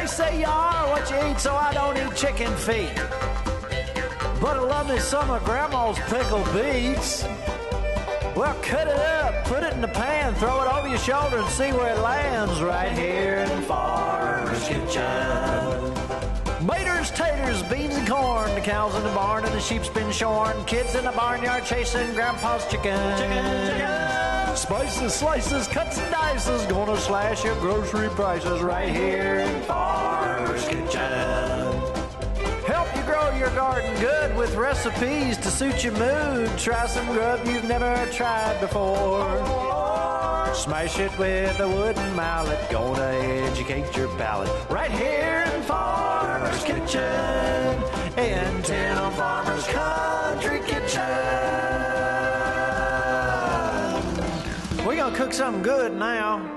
They say you are what you eat, so I don't eat chicken feet. But I love me some of Grandma's pickled beets. Well, cut it up, put it in the pan, throw it over your shoulder and see where it lands right here in Farmer's Kitchen. Maters, taters, beans and corn, the cows in the barn and the sheep's been shorn, kids in the barnyard chasing Grandpa's chicken. Spices, slices, cuts and dices, gonna slash your grocery prices right here in Farmer's Kitchen. Help you grow your garden good with recipes to suit your mood. Try some grub you've never tried before. Smash it with a wooden mallet. Gonna educate your palate. Right here in Farmer's Kitchen. In Tim Farmer's Country Kitchen. We're gonna cook something good now.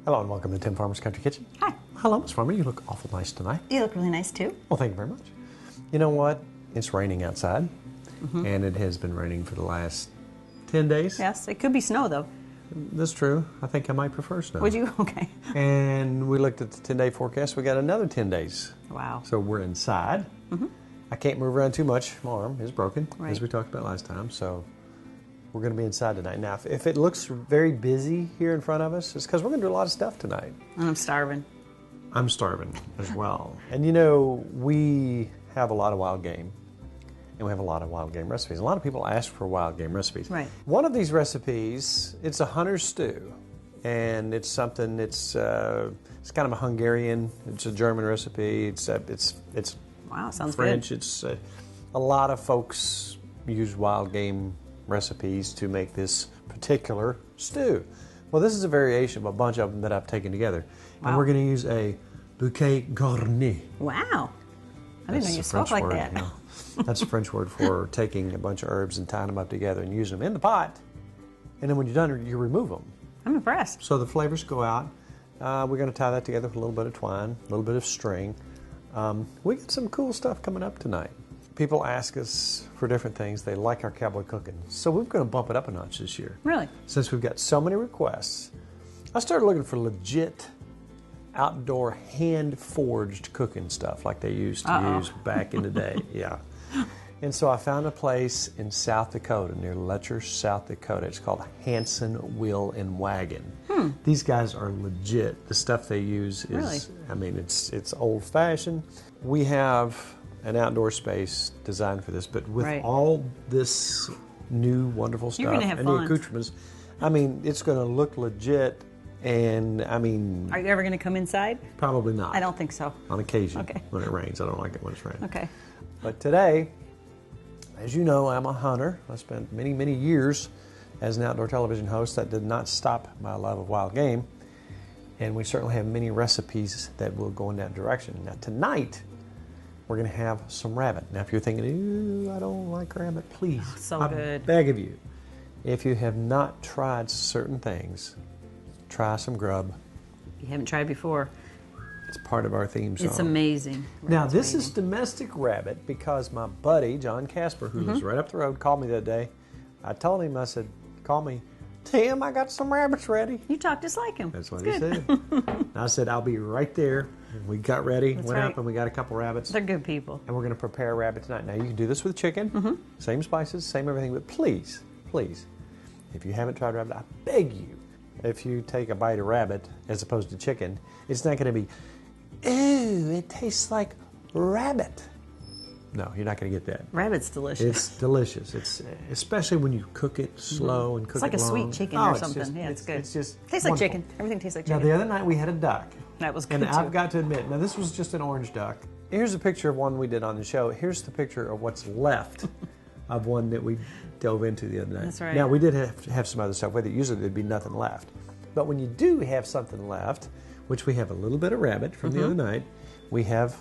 Hello and welcome to Tim Farmer's Country Kitchen. Hi. Hello, Miss Farmer. You look awful nice tonight. You look really nice too. Well, thank you very much. You know what? It's raining outside, and it has been raining for the last 10 days. Yes, it could be snow though. That's true. I think I might prefer snow. Would you? Okay. And we looked at the 10-day forecast. We got another 10 days. Wow. So we're inside. I can't move around too much. My arm is broken, Right. as we talked about last time. So we're going to be inside tonight. Now, if it looks very busy here in front of us, it's because we're going to do a lot of stuff tonight. And I'm starving. I'm starving as well. And you know, we have a lot of wild game. And we have a lot of wild game recipes. A lot of people ask for wild game recipes. Right. One of these recipes, it's a hunter's stew. And it's something, it's kind of a Hungarian, it's a German recipe. It's Wow, sounds French. good. It's a lot of folks use wild game recipes to make this particular stew. Well, this is a variation of a bunch of them that I've taken together. Wow. And we're going to use a bouquet garni. Wow. I didn't know you spoke like that. You know. That's a French word for taking a bunch of herbs and tying them up together and using them in the pot. And then when you're done, you remove them. I'm impressed. So the flavors go out. We're going to tie that together with a little bit of twine, a little bit of string. We got some cool stuff coming up tonight. People ask us for different things. They like our cowboy cooking. So we're going to bump it up a notch this year. Really? Since we've got so many requests, I started looking for legit outdoor hand-forged cooking stuff like they used to use back in the day. Yeah. And so I found a place in South Dakota, near Letcher, South Dakota. It's called Hanson Wheel and Wagon. These guys are legit. The stuff they use is, Really? I mean, it's old-fashioned. We have an outdoor space designed for this, but with Right. all this new wonderful stuff You're gonna have and the fun. accoutrements, I mean, it's going to look legit. And I mean, Are you ever going to come inside? probably not. I don't think so. On occasion, Okay. when it rains. I don't like it when it's raining. Okay. But today, as you know, I'm a hunter. I spent many, many years as an outdoor television host. That did not stop my love of wild game. And we certainly have many recipes that will go in that direction. Now, tonight, we're going to have some rabbit. Now, if you're thinking, ooh, I don't like rabbit, please. So I good. beg of you, if you have not tried certain things, try some grub. You haven't tried before. It's part of our theme song. It's amazing. Now, Rabbit's this is amazing. domestic rabbit because my buddy, John Casper, who lives right up the road, called me the other day. I told him, I said, call me. Tim, I got some rabbits ready. You talk just like him. That's what It's he good. said. And I said, I'll be right there. And we got ready, That's went right. up, and we got a couple rabbits. They're good people. And we're going to prepare a rabbit tonight. Now, you can do this with chicken, same spices, same everything, but please, please, if you haven't tried rabbit, I beg you, if you take a bite of rabbit as opposed to chicken, it's not going to be, ooh, it tastes like rabbit. No, you're not going to get that. Rabbit's delicious. It's delicious. It's especially when you cook it slow and cook It's like it a long. sweet chicken Oh, or it's something. just- Yeah, it's good. It's just Tastes like wonderful. chicken. Everything tastes like Now, chicken. the other night we had a duck. That was good And too. I've got to admit, now this was just an orange duck. Here's a picture of one we did on the show. Here's the picture of what's left of one that we dove into the other night. That's right. Now, we did have some other stuff with it. Usually there'd be nothing left. But when you do have something left, which we have a little bit of rabbit from the other night, we have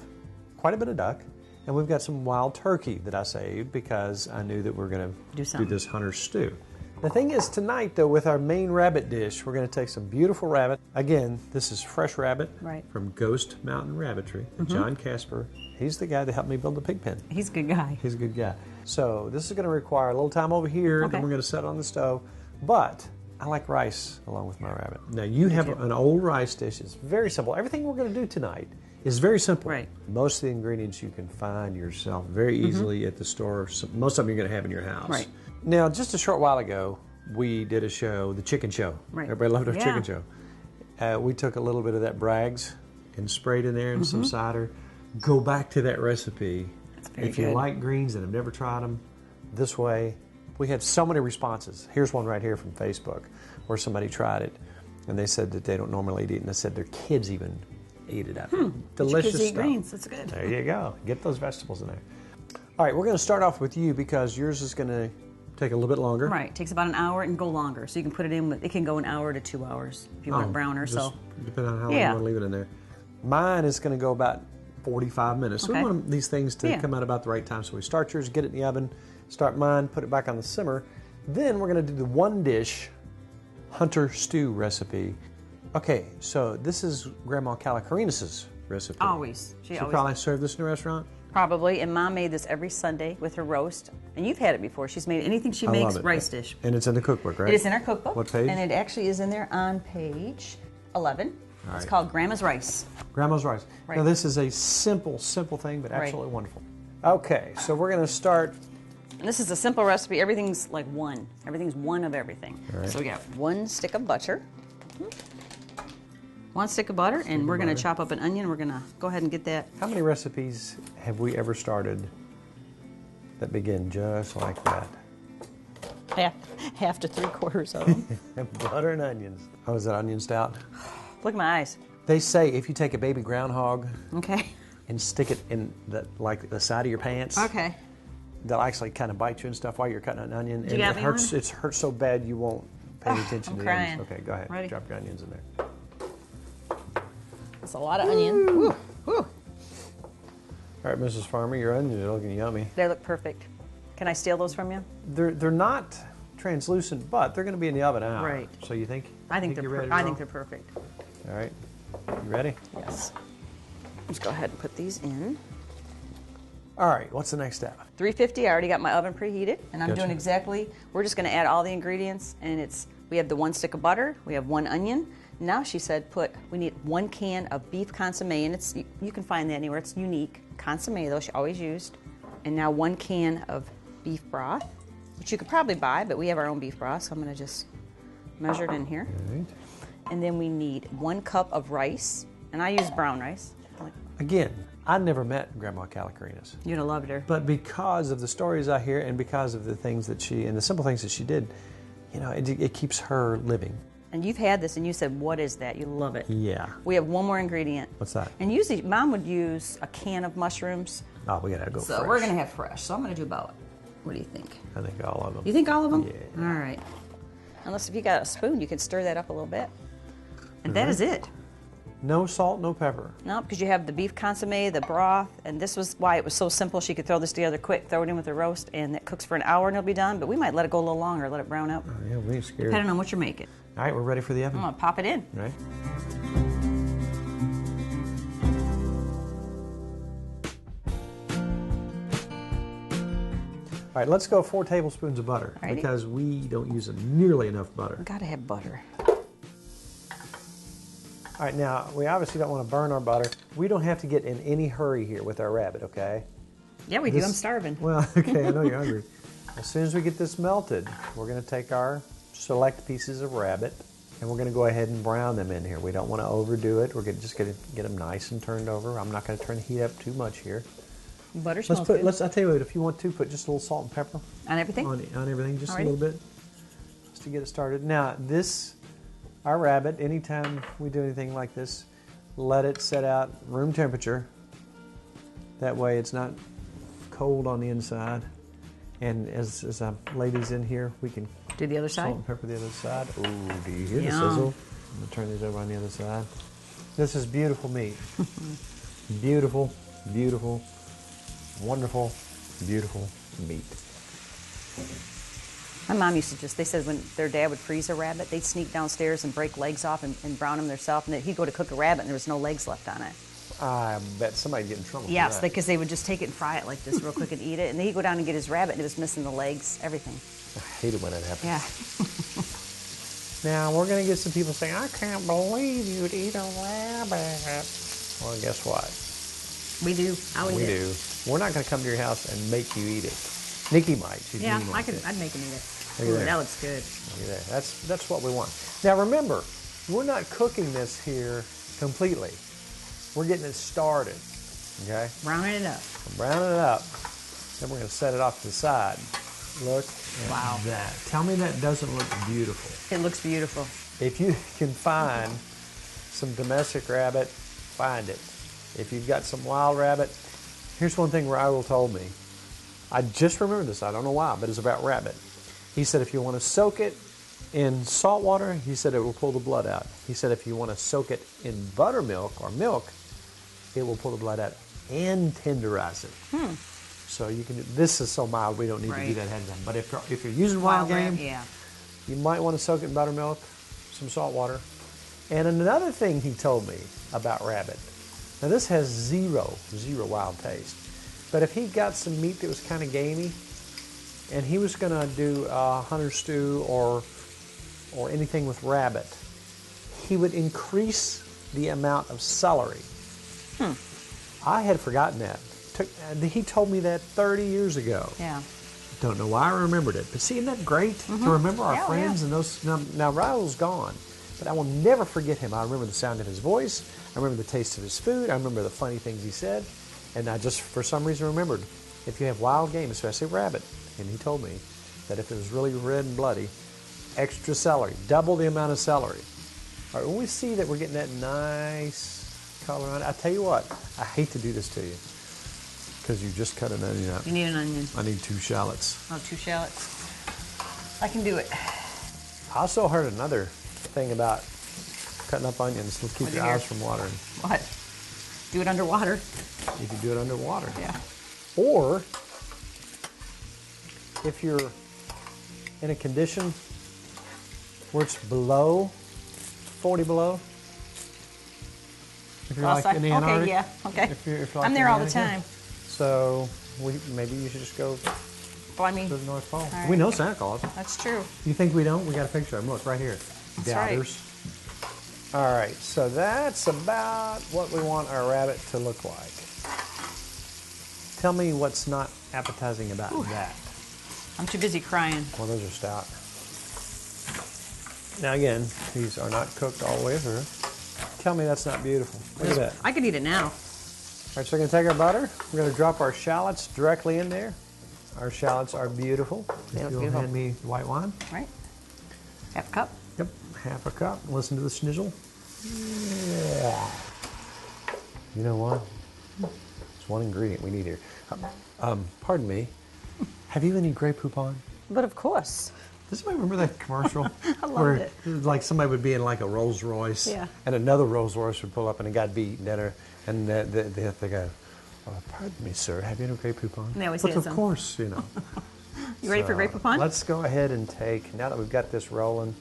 quite a bit of duck, and we've got some wild turkey that I saved because I knew that we're going to do this hunter's stew. The thing is, tonight, though, with our main rabbit dish, we're going to take some beautiful rabbit. Again, this is fresh rabbit from Ghost Mountain Rabbitry. John Casper, he's the guy that helped me build the pig pen. He's a good guy. He's a good guy. So this is going to require a little time over here. Okay. Then we're going to set it on the stove. But I like rice along with my rabbit. Now you have an old rice dish. It's very simple. Everything we're going to do tonight is very simple. Right. Most of the ingredients you can find yourself very easily at the store. So most of them you're going to have in your house. Right. Now, just a short while ago, we did a show, the chicken show. Right. Everybody loved our chicken show. We took a little bit of that Bragg's and sprayed in there and some cider. Go back to that recipe. That's very if you good. like greens and have never tried them this way. We had so many responses. Here's one right here from Facebook where somebody tried it and they said that they don't normally eat it, and they said their kids even eat it up. Delicious kids eat stuff. greens. That's good. There you go. Get those vegetables in there. All right, we're going to start off with you because yours is going to take a little bit longer. Right. It takes about an hour and go longer. So you can put it in. It can go an hour to 2 hours if you want it browner. Just depending on how long you want to leave it in there. Mine is going to go about 45 minutes. So we want these things to come out about the right time. So we start yours, get it in the oven, start mine, put it back on the simmer. Then we're going to do the one dish hunter stew recipe. Okay, so this is Grandma Kalekorinos' recipe. Always. She probably served this in a restaurant? Probably. And Mom made this every Sunday with her roast. And you've had it before. She's made anything she makes, rice dish. And it's in the cookbook, right? It is in our cookbook. What page? And it actually is in there on page 11. It's called Grandma's Rice. Grandma's rice. Right. Now this is a simple thing, but absolutely wonderful. Okay, so we're going to start. And this is a simple recipe. Everything's like one. Everything's one of everything. Right. So we got 1 stick of butter. 1 stick of butter, and we're going to chop up an onion. We're going to go ahead and get that. How many recipes have we ever started that begin just like that? Half to 3/4 of them. Butter and onions. Oh, is that onion stout? Look at my eyes. They say if you take a baby groundhog Okay. and stick it in the side of your pants, Okay. they'll actually kind of bite you and stuff while you're cutting an onion. You And got it me hurts. one? It hurts so bad you won't pay attention I'm to the crying. onions. Okay, go ahead. Ready? Drop your onions in there. That's a lot of onion. Woo. Woo. All right, Mrs. Farmer, your onions are looking yummy. They look perfect. Can I steal those from you? They're not translucent, but they're going to be in the oven an hour. Right. So you think? I think you're they're. ready to I roll? think they're perfect. All right. You ready? Yes. Let's go ahead and put these in. All right. What's the next step? 350. I already got my oven preheated, and I'm Gotcha. doing exactly. We're just going to add all the ingredients, and we have the 1 stick of butter. We have 1 onion. Now she said we need 1 can of beef consomme, and you can find that anywhere. It's unique consomme though. She always used. And now 1 can of beef broth, which you could probably buy, but we have our own beef broth, so I'm going to just measure it in here. All right. And then we need 1 cup of rice, and I use brown rice. Again, I never met Grandma Kalekorinos, You'd have loved her. but because of the stories I hear and because of the things that and the simple things that she did, it keeps her living. And you've had this, and you said, what is that? You love it. Yeah. We have 1 more ingredient. What's that? And usually, Mom would use a can of mushrooms. Oh, we gotta go So fresh. we're going to have fresh. So I'm going to do about, what do you think? I think all of them. You think all of them? Yeah. All right. Unless if you got a spoon, you can stir that up a little bit. And that is it. No salt, no pepper. No, because you have the beef consomme, the broth, and this was why it was so simple. She could throw this together quick, throw it in with the roast, and it cooks for an hour and it'll be done. But we might let it go a little longer, let it brown out, Oh, yeah, we ain't scared. depending on what you're making. All right, we're ready for the oven. I'm going to pop it in. Right. All right, let's go 4 tablespoons of butter Alrighty. because we don't use nearly enough butter. We've got to have butter. All right, now, we obviously don't want to burn our butter. We don't have to get in any hurry here with our rabbit, okay? Yeah, we do. I'm starving. Well, okay, I know you're hungry. As soon as we get this melted, we're going to take our select pieces of rabbit and we're going to go ahead and brown them in here. We don't want to overdo it. We're just going to get them nice and turned over. I'm not going to turn the heat up too much here. Butter smells good. I'll tell you what, if you want to, put just a little salt and pepper. On everything? On everything, just Alrighty. a little bit. Just to get it started. Now, our rabbit, anytime we do anything like this, let it set out room temperature. That way it's not cold on the inside. And as ladies in here, we can Do the other side? salt and pepper the other side. Ooh, do you hear the Yum. sizzle? I'm going to turn these over on the other side. This is beautiful meat. Beautiful, beautiful, wonderful, beautiful meat. My mom used to they said when their dad would freeze a rabbit, they'd sneak downstairs and break legs off and brown them themselves, and he'd go to cook a rabbit and there was no legs left on it. I bet somebody'd get in trouble for Yes, that. because they would just take it and fry it like this real quick and eat it, and then he'd go down and get his rabbit and it was missing the legs, everything. I hate it when that happens. Yeah. Now, we're going to get some people saying, I can't believe you'd eat a rabbit. Well, guess what? We do. I'll eat it. We do. We're not going to come to your house and make you eat it. Nicki might. She's Yeah, mean like it. I'd make him eat it. Look at Ooh, there. that looks good. Look at that. That's what we want. Now, remember, we're not cooking this here completely. We're getting it started, okay? Browning it up. We're browning it up. Then we're going to set it off to the side. Look at that. Tell me that doesn't look beautiful. It looks beautiful. If you can find some domestic rabbit, find it. If you've got some wild rabbit, here's one thing Raul told me. I just remember this, I don't know why, but it's about rabbit. He said if you want to soak it in salt water, he said it will pull the blood out. He said if you want to soak it in buttermilk or milk, it will pull the blood out and tenderize it. So you can. This is so mild, we don't need to do that ahead of time. But if you're using wild game, you might want to soak it in buttermilk, some salt water. And another thing he told me about rabbit. Now this has zero wild taste. But if he got some meat that was kind of gamey, and he was going to do a hunter stew or anything with rabbit, he would increase the amount of celery. I had forgotten that. He told me that 30 years ago. Yeah. Don't know why I remembered it. But see, isn't that great to remember our friends and those? Now Raul's gone, but I will never forget him. I remember the sound of his voice. I remember the taste of his food. I remember the funny things he said. And I just, for some reason, remembered, if you have wild game, especially rabbit, and he told me that if it was really red and bloody, extra celery, double the amount of celery. All right, when we see that we're getting that nice color on it, I tell you what, I hate to do this to you, because you just cut an onion up. You need an onion. I need 2 shallots. Oh, 2 shallots. I can do it. I also heard another thing about cutting up onions will keep your eyes from watering. What? Do it underwater. You can do it underwater. Yeah. Or if you're in a condition where it's below 40 below, if you're like in the Antarctic. Okay, yeah, okay. If you're like I'm there all the time. So maybe you should just go Well, I mean, to the North Pole. right. We know Santa Claus. that's true. You think we don't? We got a picture of him. Look, right here. That's Doubters. All right, so that's about what we want our rabbit to look like. Tell me what's not appetizing about that. I'm too busy crying. Well, those are stout. Now again, these are not cooked all the way through. Tell me that's not beautiful. Look at that. I could eat it now. All right, so we're going to take our butter. We're going to drop our shallots directly in there. Our shallots are beautiful. They look You'll beautiful. hand me white wine. Right? Half a cup. Yep, half a cup. Listen to the schnizzle. Yeah. You know what? There's one ingredient we need here. Pardon me. Have you any Grey Poupon? But of course. Does anybody remember that commercial? I loved where it. like somebody would be in like a Rolls Royce, Yeah. and another Rolls Royce would pull up, and a guy'd be eating dinner, and they go, "Pardon me, sir, have you any Grey Poupon?" And they always But say of something. course, you know. You ready for Grey Poupon? Let's go ahead and take, now that we've got this rolling,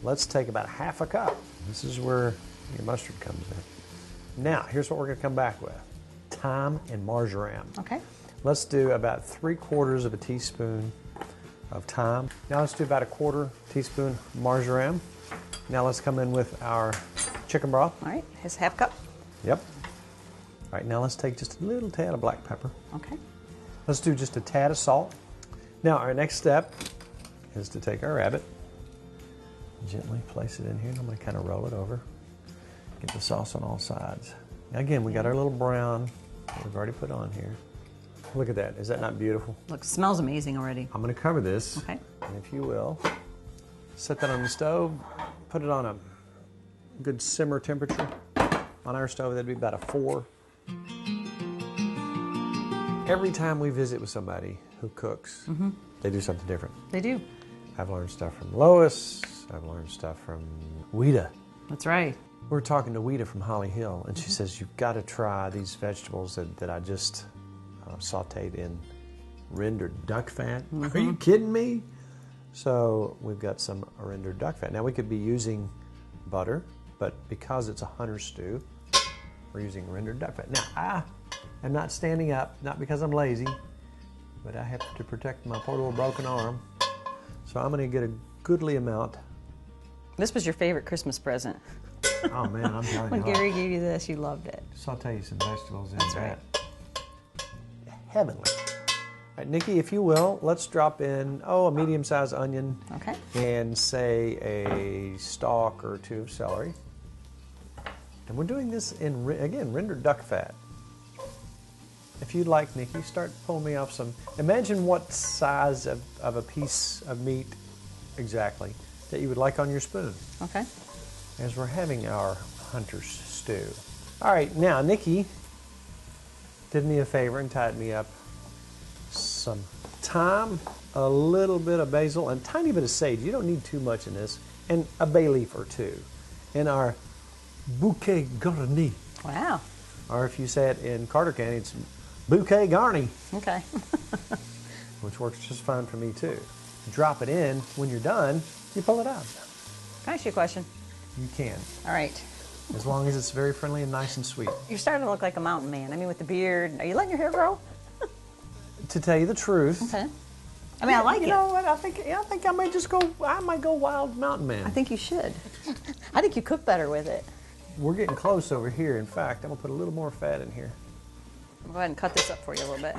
let's take about half a cup. This is where your mustard comes in. Now, here's what we're going to come back with. Thyme and marjoram. Okay. Let's do about 3/4 of a teaspoon of thyme. Now let's do about 1/4 teaspoon marjoram. Now let's come in with our chicken broth. All right. Here's half cup. Yep. All right, now let's take just a little tad of black pepper. Okay. Let's do just a tad of salt. Now our next step is to take our rabbit, gently place it in here, and I'm going to kind of roll it over. Get the sauce on all sides. Now again, we got our little brown that we've already put on here. Look at that. Is that not beautiful? Look, smells amazing already. I'm going to cover this. Okay. And if you will, set that on the stove, put it on a good simmer temperature. On our stove, that'd be about a 4. Every time we visit with somebody who cooks, they do something different. They do. I've learned stuff from Lois. I've learned stuff from Weta. That's right. We were talking to Weta from Holly Hill, and she says, you've got to try these vegetables that I just sauteed in rendered duck fat. Are you kidding me? So we've got some rendered duck fat. Now we could be using butter, but because it's a hunter stew, we're using rendered duck fat. Now I am not standing up, not because I'm lazy, but I have to protect my poor little broken arm. So I'm going to get a goodly amount This was your favorite Christmas present. Oh man, I'm telling When you. Gary gave you this, you loved it. Saute some vegetables in That's that. Heavenly. All right, Nikki, if you will, let's drop in, a medium-sized onion. Okay. And say a stalk or two of celery. And we're doing this in, again, rendered duck fat. If you'd like, Nikki, start pulling me off some. Imagine what size of a piece of meat exactly that you would like on your spoon. Okay. As we're having our hunter's stew. All right, now Nikki did me a favor and tied me up some thyme, a little bit of basil, and a tiny bit of sage. You don't need too much in this, and a bay leaf or two. And our bouquet garni, Wow. or if you say it in Carter County, it's bouquet garni, Okay. which works just fine for me too. Drop it in. When you're done, you pull it out. Can I ask you a question? You can, All right. as long as it's very friendly and nice and sweet. You're starting to look like a mountain man. I mean, with the beard. Are you letting your hair grow? To tell you the truth, Okay. I mean, I like you it. know what? I think I might just go. I might go wild mountain man. I think you should. I think you cook better with it. We're getting close over here. In fact, I'm gonna put a little more fat in here. I'll go ahead and cut this up for you a little bit.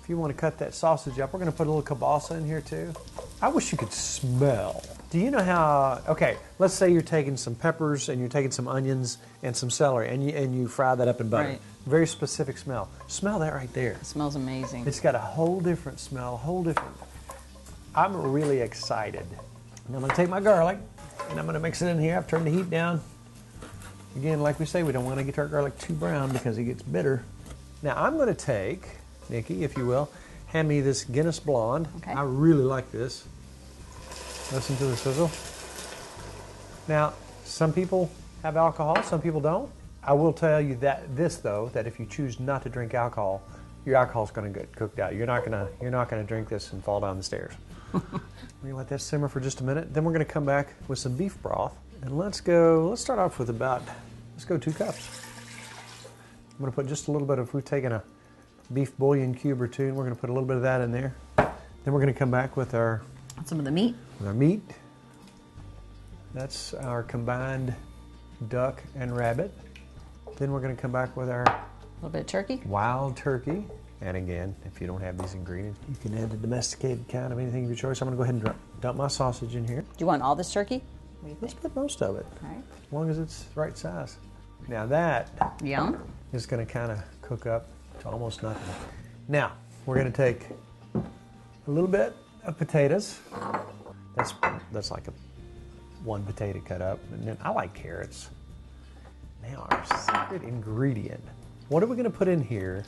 If you want to cut that sausage up, we're gonna put a little kielbasa in here too. I wish you could smell. Do you know how? Okay, let's say you're taking some peppers and you're taking some onions and some celery, and you fry that up in butter. Right. Very specific smell. Smell that right there. It smells amazing. It's got a whole different smell, a whole different. I'm really excited. Now I'm gonna take my garlic and I'm gonna mix it in here. I've turned the heat down. Again, like we say, we don't want to get our garlic too brown because it gets bitter. Now I'm gonna take, Nikki, if you will, hand me this Guinness Blonde. Okay. I really like this. Listen to the sizzle. Now, some people have alcohol, some people don't. I will tell you that that if you choose not to drink alcohol, your alcohol's going to get cooked out. You're not going to drink this and fall down the stairs. We're going to let that simmer for just a minute. Then we're going to come back with some beef broth, and let's start off with let's go 2 cups. I'm going to put just a little bit of, we've taken a beef bouillon cube or two, and we're going to put a little bit of that in there. Then we're going to come back with our Some of the meat. meat. That's our combined duck and rabbit. Then we're going to come back with our A little bit of turkey. wild turkey. And again, if you don't have these ingredients, you can add the domesticated kind of anything of your choice. I'm going to go ahead and dump my sausage in here. Do you want all this turkey? What do you Let's think? put most of it, All right. as long as it's the right size. Now that Yum. is going to kind of cook up to almost nothing. Now, we're going to take a little bit of potatoes. That's like one potato cut up. And then I like carrots. Now our secret ingredient. What are we going to put in here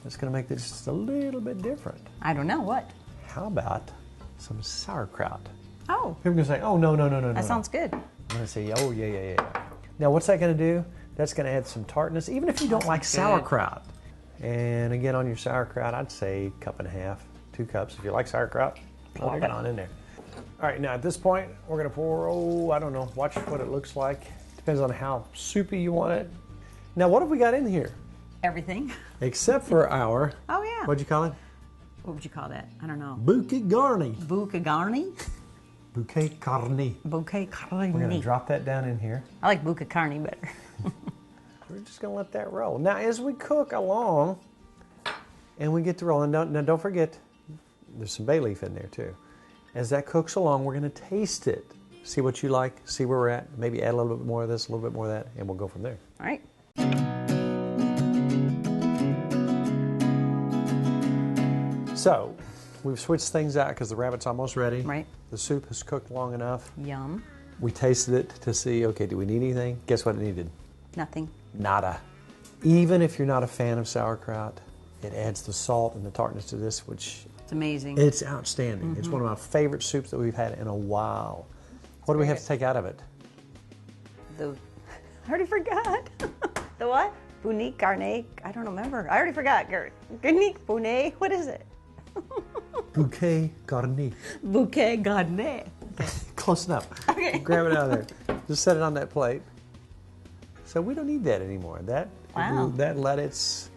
that's going to make this just a little bit different? I don't know. What? How about some sauerkraut? Oh, People are going to say, oh, no. that sounds good. I'm going to say, oh, yeah. Now, what's that going to do? That's going to add some tartness, even if you don't like good. sauerkraut. And again, on your sauerkraut, I'd say 1.5 cups, 2 cups. If you like sauerkraut, plop it on in there. All right, now at this point, we're going to pour, I don't know, watch what it looks like. Depends on how soupy you want it. Now, what have we got in here? Everything. Except for our, Oh, yeah. what'd you call it? What would you call that? I don't know. Bouquet garni. Bouquet garni? Bouquet garni. Bouquet We're going to garni. drop that down in here. I like bouquet carni better. We're just going to let that roll. Now, as we cook along and we get to rolling, don't forget, there's some bay leaf in there too. As that cooks along, we're going to taste it. See what you like, see where we're at. Maybe add a little bit more of this, a little bit more of that, and we'll go from there. All right. So, we've switched things out because the rabbit's almost ready. Right. The soup has cooked long enough. Yum. We tasted it to see, okay, do we need anything? Guess what it needed? Nothing. Nada. Even if you're not a fan of sauerkraut, it adds the salt and the tartness to this, which It's amazing. it's outstanding. It's one of my favorite soups that we've had in a while. What do we have to take out of it? I already forgot. The what? Bouquet garni. I don't remember. I already forgot. Garni. Bouquet. What is it? Bouquet garni. Bouquet garni. Close enough. Okay. Grab it out of there. Just set it on that plate. So we don't need that anymore. Wow. That let its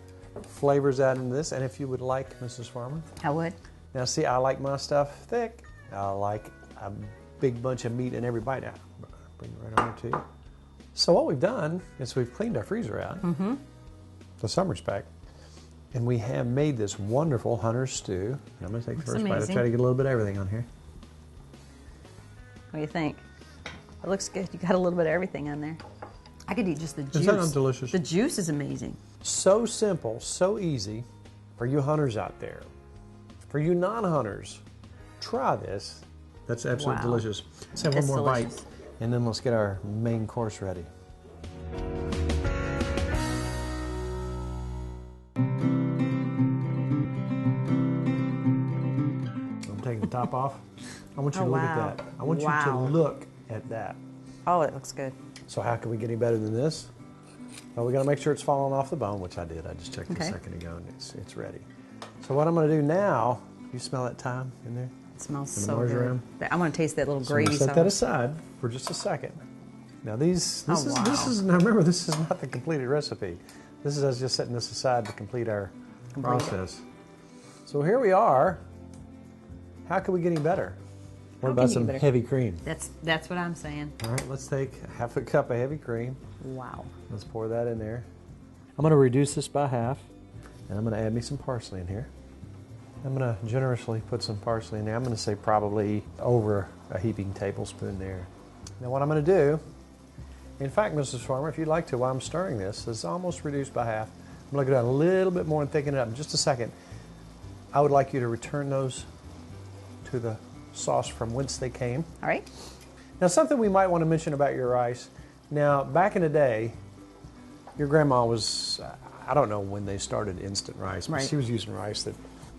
flavors out into this. And if you would like, Mrs. Farmer. I would. Now see, I like my stuff thick. I like a big bunch of meat in every bite. Now, Bring it right over to you. So what we've done is we've cleaned our freezer out, the summer's pack, and we have made this wonderful hunter's stew. I'm going to take the first bite. I'll try to get a little bit of everything on here. What do you think? It looks good. You got a little bit of everything on there. I could eat just the juice. Isn't that delicious? The juice is amazing. So simple, so easy for you hunters out there. For you non-hunters, try this. That's absolutely delicious. Let's have one more bite, and then let's get our main course ready. I'm taking the top off. I want you to look at that. I want you to look at that. Oh, it looks good. So how can we get any better than this? Well, we got to make sure it's falling off the bone, which I did. I just checked a second ago, and it's ready. So what I'm going to do now, you smell that thyme in there? It smells so good. I want to taste that little gravy. So set that aside for just a second. Now this is now remember, this is not the completed recipe. This is us just setting this aside to complete our process. So here we are. How can we get any better? What about some heavy cream? That's what I'm saying. All right, let's take half a cup of heavy cream. Wow. Let's pour that in there. I'm going to reduce this by half, and I'm going to add me some parsley in here. I'm going to generously put some parsley in there. I'm going to say probably over a heaping tablespoon there. Now what I'm going to do, in fact, Mrs. Farmer, if you'd like to, while I'm stirring this, it's almost reduced by half. I'm going to go down a little bit more and thicken it up in just a second. I would like you to return those to the sauce from whence they came. All right. Now something we might want to mention about your rice. Now back in the day, your grandma was, I don't know when they started instant rice, but she was using rice that,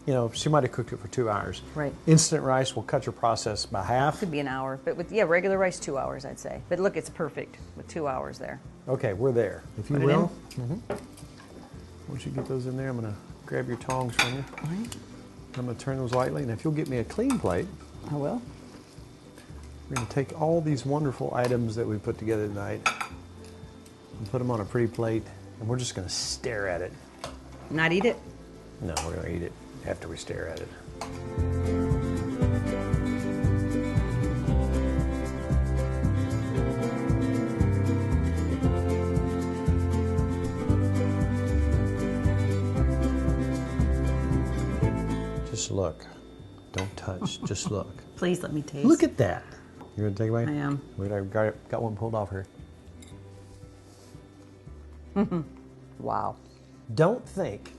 you know, she might have cooked it for 2 hours. Right. Instant rice will cut your process by half. Could be an hour, but with regular rice 2 hours, I'd say. But look, it's perfect with 2 hours there. Okay, we're there. If you will. Once you get those in there, I'm going to grab your tongs from you. All right. I'm going to turn those lightly, and if you'll get me a clean plate. I will. We're going to take all these wonderful items that we put together tonight and put them on a pretty plate, and we're just going to stare at it. Not eat it? No, we're going to eat it after we stare at it. Just look. Don't touch. Just look. Please let me taste. Look at that. You going to take a bite? I am. Wait, I've got one pulled off here. Wow. Don't think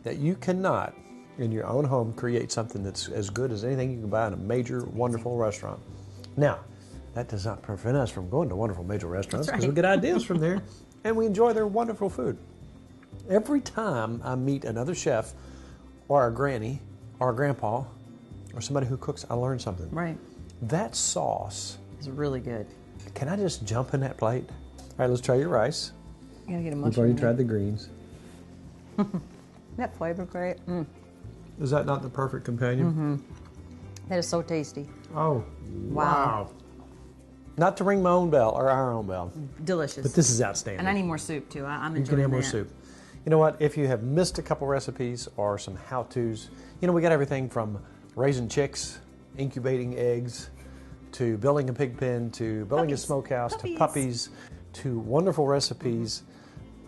that you cannot, in your own home, create something that's as good as anything you can buy in a major, wonderful restaurant. Now, that does not prevent us from going to wonderful major restaurants because we get ideas from there and we enjoy their wonderful food. Every time I meet another chef or a granny or a grandpa or somebody who cooks, I learn something. Right. That sauce is really good. Can I just jump in that plate? All right, let's try your rice. You gotta get a We've mushroom. already tried the greens. That flavor great. Is that not the perfect companion? That is so tasty. Oh, Wow. Not to ring my own bell or our own bell, Delicious. but this is outstanding. And I need more soup too. I'm enjoying You can have more that. soup. You know what? If you have missed a couple recipes or some how-tos, you know, we got everything from raising chicks, incubating eggs, to building a pig pen, to building a smokehouse, to puppies, to wonderful recipes.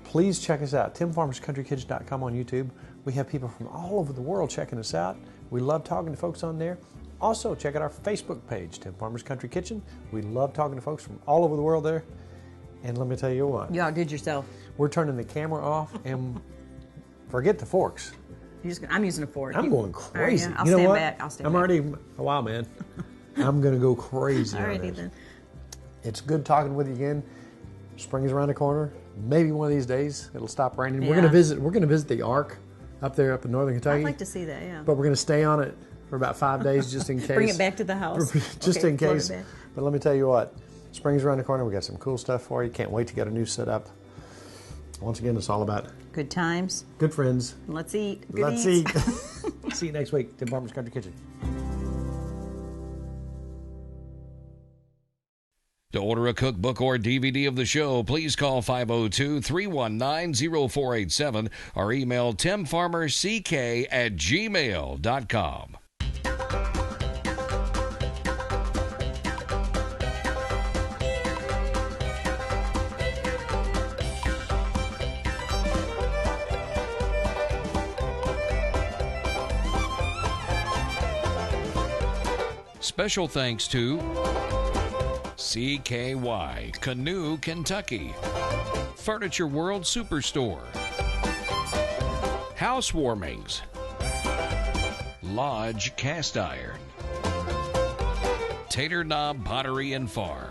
Please check us out, timfarmerscountrykitchen.com on YouTube. We have people from all over the world checking us out. We love talking to folks on there. Also, check out our Facebook page, Tim Farmer's Country Kitchen. We love talking to folks from all over the world there. And let me tell you what. You outdid yourself. We're turning the camera off and forget the forks. I'm using a fork. I'm going crazy. Right, yeah. I'll you know stand what? back. I'll stand I'm back. already a while, man. I'm going to go crazy on Alrighty this. then. It's good talking with you again. Spring's around the corner. Maybe one of these days it'll stop raining. Yeah. We're going to visit the Ark up in northern Kentucky. I'd like to see that, yeah. But we're going to stay on it for about 5 days just in case. Bring it back to the house. Just in float it case. back. But let me tell you what. Spring's around the corner. We got some cool stuff for you. Can't wait to get a new setup. Once again, it's all about Good times. good friends. Let's eat. Good Let's eats. eat. See you next week, Tim Farmer's Country Kitchen. To order a cookbook or DVD of the show, please call 502-319-0487 or email timfarmerck@gmail.com. Special thanks to CKY, Canoe, Kentucky, Furniture World Superstore, Housewarmings, Lodge Cast Iron, Tater Knob Pottery and Farm,